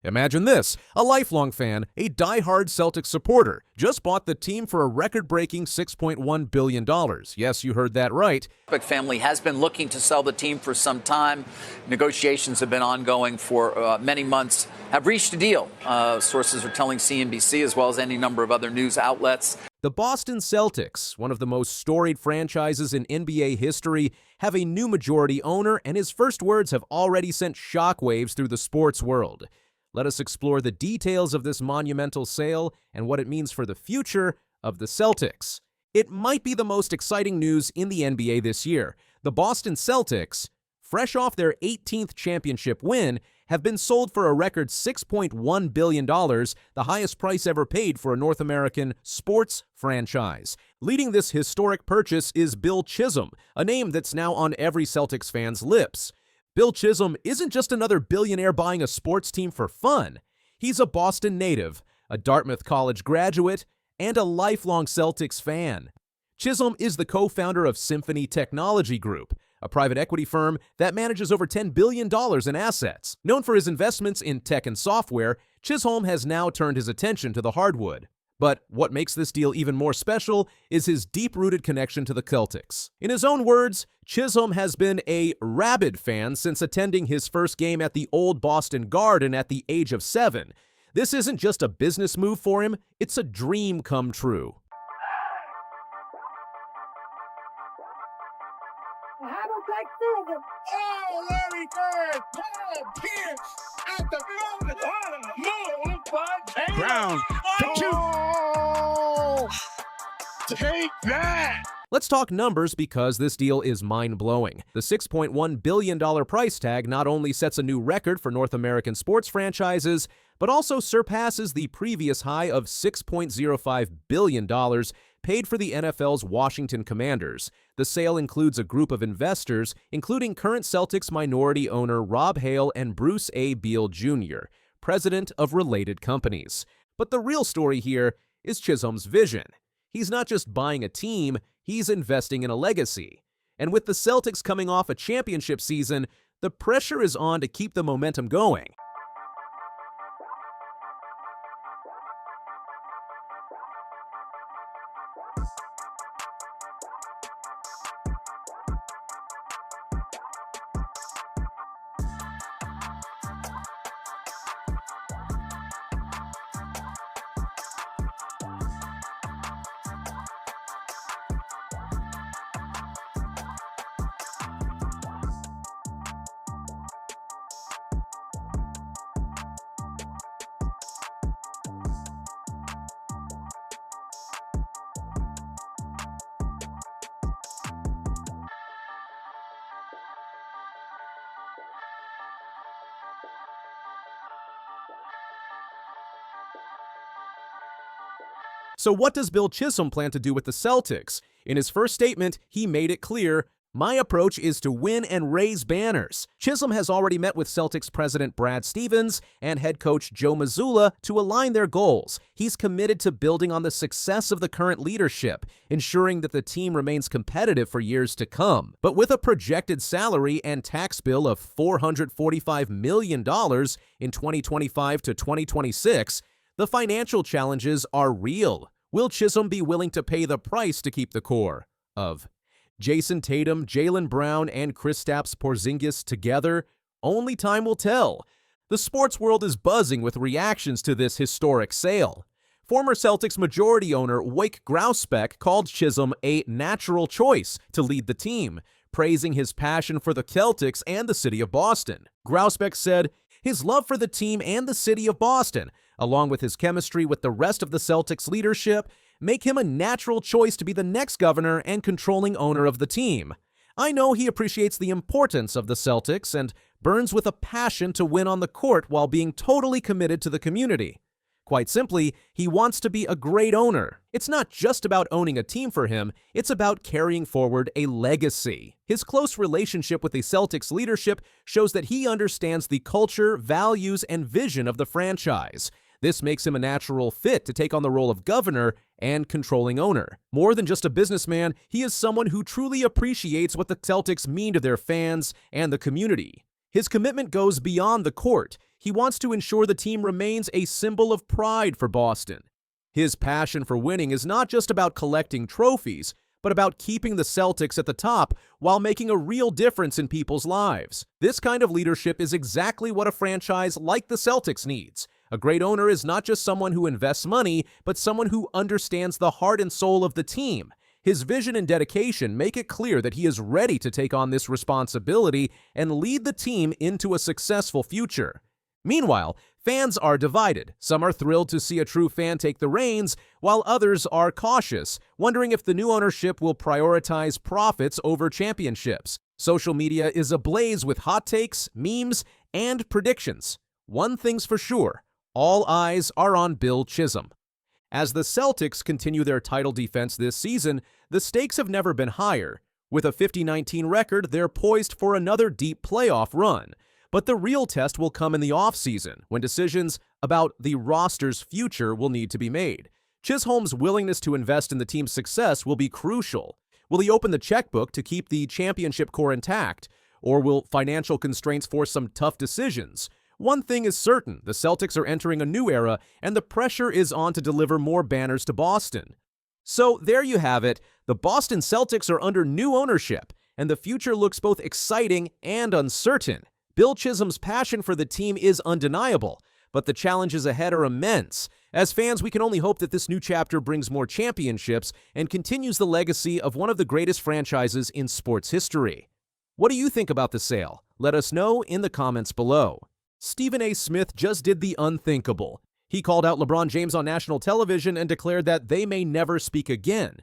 Imagine this, a lifelong fan, a die-hard Celtics supporter, just bought the team for a record-breaking $6.1 billion. Yes, you heard that right. The family has been looking to sell the team for some time. Negotiations have been ongoing for many months, have reached a deal. Sources are telling CNBC as well as any number of other news outlets. The Boston Celtics, one of the most storied franchises in NBA history, have a new majority owner, and his first words have already sent shockwaves through the sports world. Let us explore the details of this monumental sale and what it means for the future of the Celtics. It might be the most exciting news in the NBA this year. The Boston Celtics, fresh off their 18th championship win, have been sold for a record $6.1 billion, the highest price ever paid for a North American sports franchise. Leading this historic purchase is Bill Chisholm, a name that's now on every Celtics fan's lips. Bill Chisholm isn't just another billionaire buying a sports team for fun. He's a Boston native, a Dartmouth College graduate, and a lifelong Celtics fan. Chisholm is the co-founder of Symphony Technology Group, a private equity firm that manages over $10 billion in assets. Known for his investments in tech and software, Chisholm has now turned his attention to the hardwood. But what makes this deal even more special is his deep-rooted connection to the Celtics. In his own words, Chisholm has been a rabid fan since attending his first game at the old Boston Garden at the age of 7. This isn't just a business move for him, it's a dream come true. Oh, Larry Bird, Paul Pierce at the Brown, take that! Let's talk numbers because this deal is mind-blowing. The $6.1 billion price tag not only sets a new record for North American sports franchises, but also surpasses the previous high of $6.05 billion paid for the NFL's Washington Commanders. The sale includes a group of investors, including current Celtics minority owner Rob Hale and Bruce A. Beal Jr., president of related companies. But the real story here is Chisholm's vision. He's not just buying a team, he's investing in a legacy. And with the Celtics coming off a championship season, the pressure is on to keep the momentum going. So what does Bill Chisholm plan to do with the Celtics? In his first statement, he made it clear, "My approach is to win and raise banners." Chisholm has already met with Celtics president Brad Stevens and head coach Joe Mazzulla to align their goals. He's committed to building on the success of the current leadership, ensuring that the team remains competitive for years to come. But with a projected salary and tax bill of $445 million in 2025 to 2026, the financial challenges are real. Will Chisholm be willing to pay the price to keep the core of Jason Tatum, Jaylen Brown, and Kristaps Porzingis together? Only time will tell. The sports world is buzzing with reactions to this historic sale. Former Celtics majority owner Wyc Grousbeck called Chisholm a natural choice to lead the team, praising his passion for the Celtics and the city of Boston. Grousbeck said, "His love for the team and the city of Boston, along with his chemistry with the rest of the Celtics leadership, make him a natural choice to be the next governor and controlling owner of the team. I know he appreciates the importance of the Celtics and burns with a passion to win on the court while being totally committed to the community. Quite simply, he wants to be a great owner. It's not just about owning a team for him, it's about carrying forward a legacy." His close relationship with the Celtics leadership shows that he understands the culture, values, and vision of the franchise. This makes him a natural fit to take on the role of governor and controlling owner. More than just a businessman, he is someone who truly appreciates what the Celtics mean to their fans and the community. His commitment goes beyond the court. He wants to ensure the team remains a symbol of pride for Boston. His passion for winning is not just about collecting trophies, but about keeping the Celtics at the top while making a real difference in people's lives. This kind of leadership is exactly what a franchise like the Celtics needs. A great owner is not just someone who invests money, but someone who understands the heart and soul of the team. His vision and dedication make it clear that he is ready to take on this responsibility and lead the team into a successful future. Meanwhile, fans are divided. Some are thrilled to see a true fan take the reins, while others are cautious, wondering if the new ownership will prioritize profits over championships. Social media is ablaze with hot takes, memes, and predictions. One thing's for sure, all eyes are on Bill Chisholm. As the Celtics continue their title defense this season, the stakes have never been higher. With a 50-19 record, they're poised for another deep playoff run. But the real test will come in the offseason, when decisions about the roster's future will need to be made. Chisholm's willingness to invest in the team's success will be crucial. Will he open the checkbook to keep the championship core intact, or will financial constraints force some tough decisions? One thing is certain, the Celtics are entering a new era, and the pressure is on to deliver more banners to Boston. So there you have it, the Boston Celtics are under new ownership, and the future looks both exciting and uncertain. Bill Chisholm's passion for the team is undeniable, but the challenges ahead are immense. As fans, we can only hope that this new chapter brings more championships and continues the legacy of one of the greatest franchises in sports history. What do you think about the sale? Let us know in the comments below. Stephen A. Smith just did the unthinkable. He called out LeBron James on national television and declared that they may never speak again.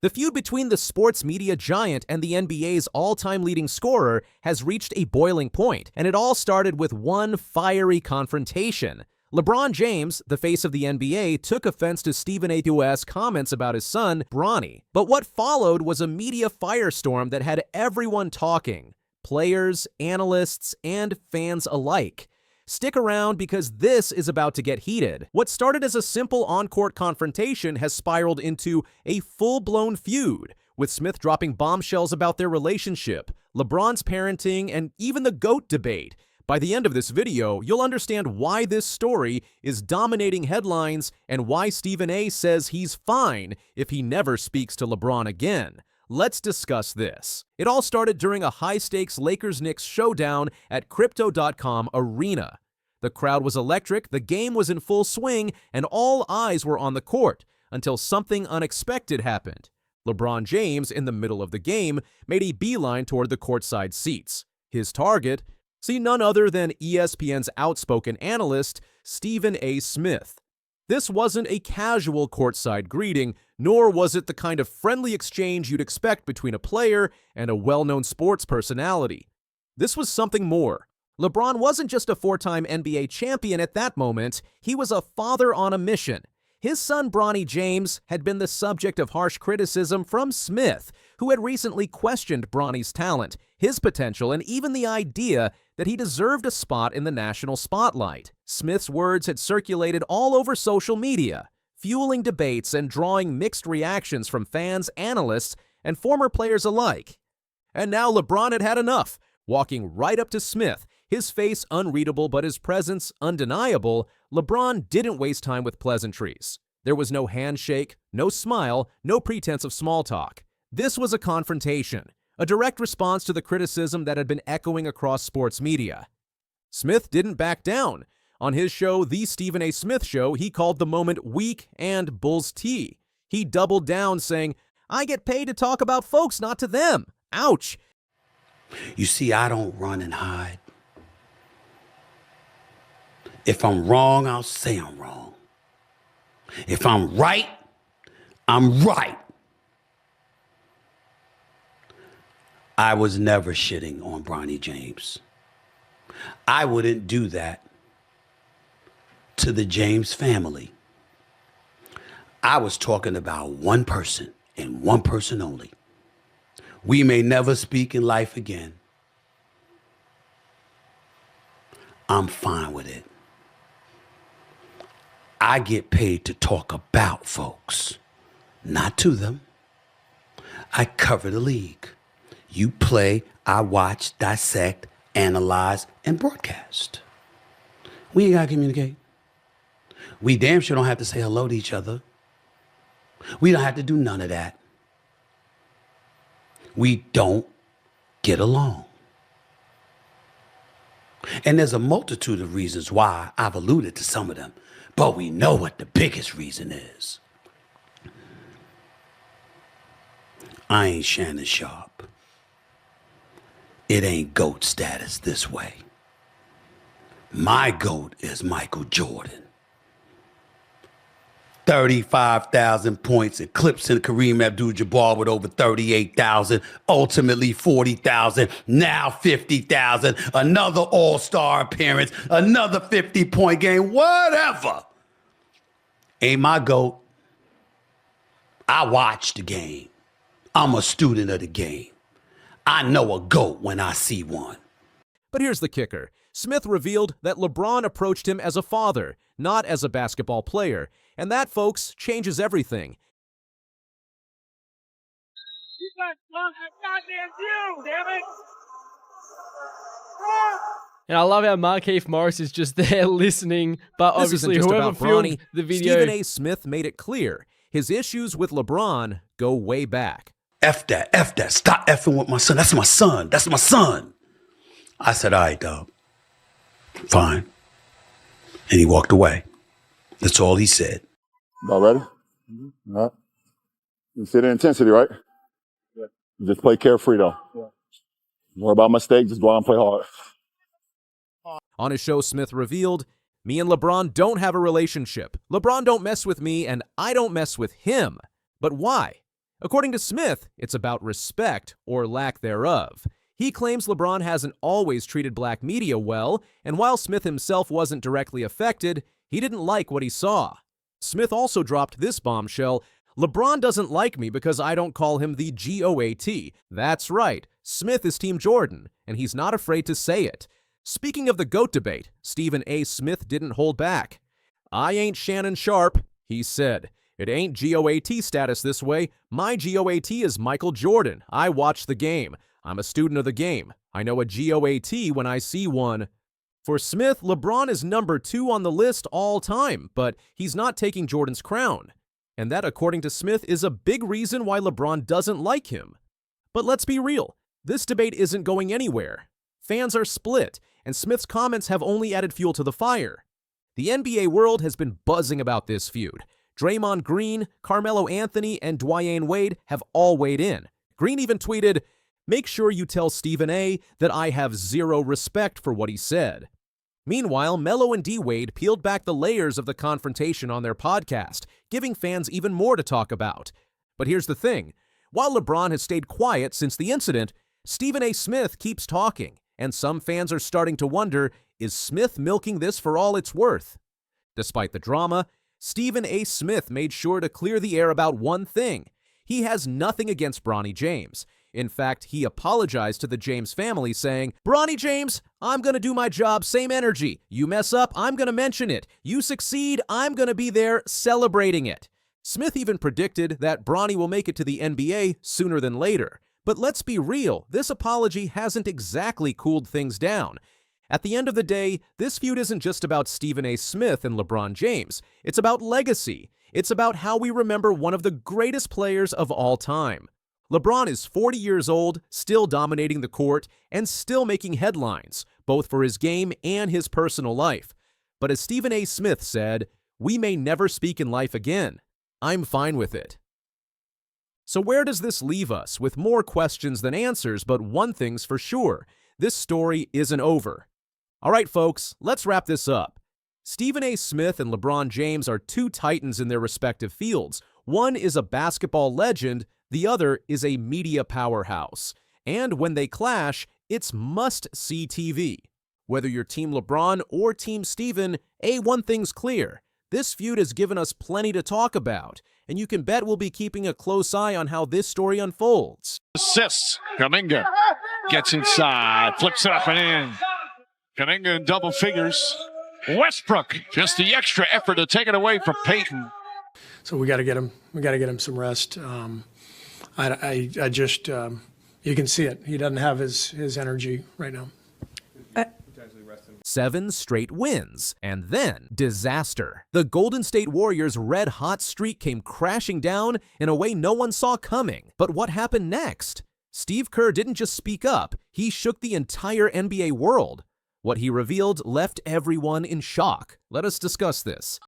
The feud between the sports media giant and the NBA's all-time leading scorer has reached a boiling point, and it all started with one fiery confrontation. LeBron James, the face of the NBA, took offense to Stephen A.'s comments about his son, Bronny. But what followed was a media firestorm that had everyone talking, players, analysts, and fans alike. Stick around because this is about to get heated. What started as a simple on-court confrontation has spiraled into a full-blown feud, with Smith dropping bombshells about their relationship, LeBron's parenting, and even the GOAT debate. By the end of this video, you'll understand why this story is dominating headlines and why Stephen A. says he's fine if he never speaks to LeBron again. Let's discuss this. It all started during a high-stakes Lakers-Knicks showdown at Crypto.com Arena. The crowd was electric, the game was in full swing, and all eyes were on the court until something unexpected happened. LeBron James, in the middle of the game, made a beeline toward the courtside seats. His target, see none other than ESPN's outspoken analyst, Stephen A. Smith. This wasn't a casual courtside greeting, nor was it the kind of friendly exchange you'd expect between a player and a well-known sports personality. This was something more. LeBron wasn't just a four-time NBA champion at that moment, he was a father on a mission. His son Bronny James had been the subject of harsh criticism from Smith, who had recently questioned Bronny's talent, his potential, and even the idea that he deserved a spot in the national spotlight. Smith's words had circulated all over social media, fueling debates and drawing mixed reactions from fans, analysts, and former players alike. And now LeBron had had enough. Walking right up to Smith, his face unreadable but his presence undeniable, LeBron didn't waste time with pleasantries. There was no handshake, no smile, no pretense of small talk. This was a confrontation, a direct response to the criticism that had been echoing across sports media. Smith didn't back down. On his show, The Stephen A. Smith Show, he called the moment weak and Bulls tea. He doubled down, saying, "I get paid to talk about folks, not to them. Ouch." You see, I don't run and hide. If I'm wrong, I'll say I'm wrong. If I'm right, I'm right. I was never shitting on Bronny James. I wouldn't do that to the James family. I was talking about one person and one person only. We may never speak in life again. I'm fine with it. I get paid to talk about folks, not to them. I cover the league. You play, I watch, dissect, analyze, and broadcast. We ain't got to communicate. We damn sure don't have to say hello to each other. We don't have to do none of that. We don't get along. And there's a multitude of reasons why. I've alluded to some of them, but we know what the biggest reason is. I ain't Shannon Sharp. It ain't GOAT status this way. My GOAT is Michael Jordan. 35,000 points, eclipsing Kareem Abdul-Jabbar with over 38,000, ultimately 40,000, now 50,000, another all-star appearance, another 50-point game, whatever. Ain't my GOAT. I watch the game. I'm a student of the game. I know a GOAT when I see one. But here's the kicker. Smith revealed that LeBron approached him as a father, not as a basketball player. And that, folks, changes everything. You got goddamn view, damn it! And I love how Markieff Morris is just there listening, but This obviously isn't just whoever about filmed Bronny. the video... Stephen A. Smith made it clear. His issues with LeBron go way back. F that, stop effing with my son. That's my son. I said, all right, dog. Fine. And he walked away. That's all he said. About ready? Mm-hmm. All right. You see the intensity, right? Yeah. Just play carefree, though. Yeah. Don't worry about mistakes. Just go out and play hard. On his show, Smith revealed, me and LeBron don't have a relationship. LeBron don't mess with me, and I don't mess with him. But why? According to Smith, it's about respect or lack thereof. He claims LeBron hasn't always treated black media well, and while Smith himself wasn't directly affected, he didn't like what he saw. Smith also dropped this bombshell. LeBron doesn't like me because I don't call him the GOAT. That's right. Smith is Team Jordan, and he's not afraid to say it. Speaking of the GOAT debate, Stephen A. Smith didn't hold back. I ain't Shannon Sharp, he said. It ain't GOAT status this way. My GOAT is Michael Jordan. I watch the game. I'm a student of the game. I know a GOAT when I see one. For Smith, LeBron is number 2 on the list all time, but he's not taking Jordan's crown. And that, according to Smith, is a big reason why LeBron doesn't like him. But let's be real. This debate isn't going anywhere. Fans are split, and Smith's comments have only added fuel to the fire. The NBA world has been buzzing about this feud. Draymond Green, Carmelo Anthony, and Dwyane Wade have all weighed in. Green even tweeted, "Make sure you tell Stephen A. that I have zero respect for what he said." Meanwhile, Melo and D-Wade peeled back the layers of the confrontation on their podcast, giving fans even more to talk about. But here's the thing. While LeBron has stayed quiet since the incident, Stephen A. Smith keeps talking, and some fans are starting to wonder, is Smith milking this for all it's worth? Despite the drama, Stephen A. Smith made sure to clear the air about one thing. He has nothing against Bronny James. In fact, he apologized to the James family, saying, "Bronny James, I'm going to do my job, same energy. You mess up, I'm going to mention it. You succeed, I'm going to be there celebrating it." Smith even predicted that Bronny will make it to the NBA sooner than later. But let's be real, this apology hasn't exactly cooled things down. At the end of the day, this feud isn't just about Stephen A. Smith and LeBron James. It's about legacy. It's about how we remember one of the greatest players of all time. LeBron is 40 years old, still dominating the court, and still making headlines, both for his game and his personal life. But as Stephen A. Smith said, we may never speak in life again. I'm fine with it. So where does this leave us? With more questions than answers, but one thing's for sure. This story isn't over. All right, folks, let's wrap this up. Stephen A. Smith and LeBron James are two titans in their respective fields. One is a basketball legend, the other is a media powerhouse. And when they clash, it's must-see TV. Whether you're Team LeBron or Team Stephen, one thing's clear. This feud has given us plenty to talk about, and you can bet we'll be keeping a close eye on how this story unfolds. Assists. Kuminga gets inside, flips it up and in. Kuminga in double figures. Westbrook, just the extra effort to take it away from Peyton. So we got to get him. We got to get him some rest. I just, you can see it. He doesn't have his energy right now. 7 straight wins, and then disaster. The Golden State Warriors' red-hot streak came crashing down in a way no one saw coming. But what happened next? Steve Kerr didn't just speak up, he shook the entire NBA world. What he revealed left everyone in shock. Let us discuss this.